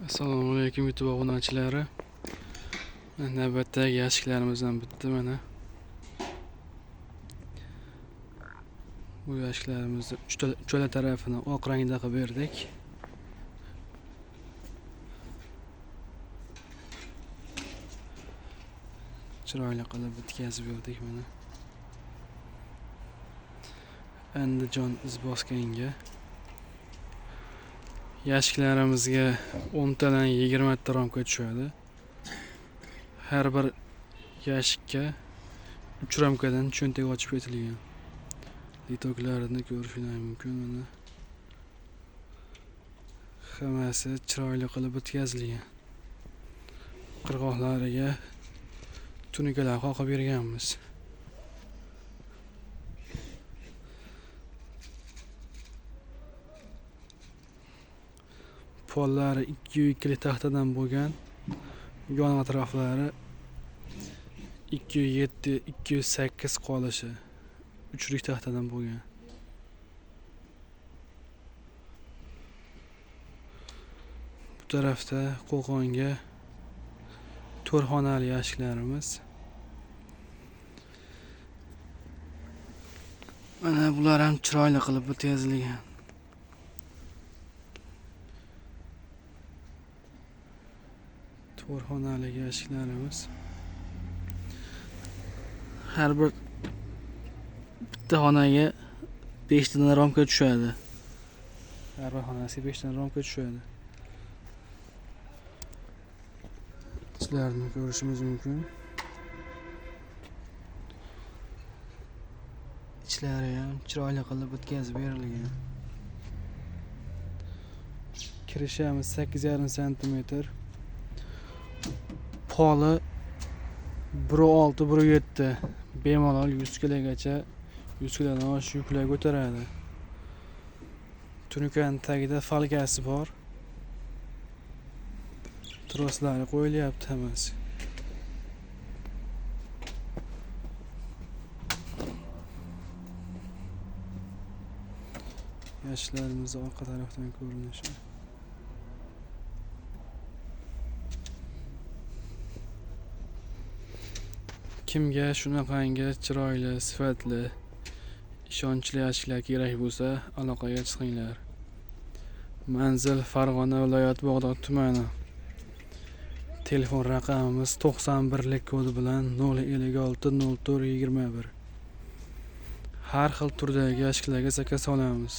Assalomu alaykum YouTube obunachilari. Navbatdagi yashiklarimizdan bitta mana. Bu yashiklarimizni uchala tarafini oq rangda qilib berdik. Chiroyli qilib bitkazib berdik mana. Andijon izboskanga yashiklarimizga 10 tadan 20 ta ramka tushadi. Har bir yashikka 3 ramkadan cho'ntak ochib ketilgan. Detoklarini ko'rishingiz mumkin mana. Hammasi chiroyli qilib bitkazilgan. Qirg'oqlariga tunikalar qoqib berganmiz. Pollari 202 taxtadan bo'lgan, yon atroflari 207, 208 qolishi 3lik taxtadan bo'lgan. Bu tarafda qo'qonga 4 xonali yashiklarimiz. Mana bular ham chiroyli qilib bitkazilgan. To'rxonali yashiklarimiz. Har bir bitta xonaga 5 tadan ramka tushadi. Har bir xonasiga 5 tadan ramka tushadi. Sizlarni ko'rishingiz mumkin. Ichlari ham chiroyli qilib bitkazib berilgan. Kirishimiz 8,5 cm. Poli 1.6, 1.7 bemalol 100 kilogacha, 100 kilodan oshiq yuklar ko'taradi. Tunikaning tagida falkasi bor. Troslari qo'yilyapti hammasi. Yashiklarimiz orqa tarafdan ko'rinishi. Kimga shunaqangi chiroyli, sifatli, ishonchli yashiklar kerak bo'lsa, aloqaga chiqinglar. Manzil Farg'ona viloyati Bog'dod tumani. Telefon raqamimiz 91lik kodi bilan 056 04 21. Har xil turdagi yashiklarga zakaz olamiz.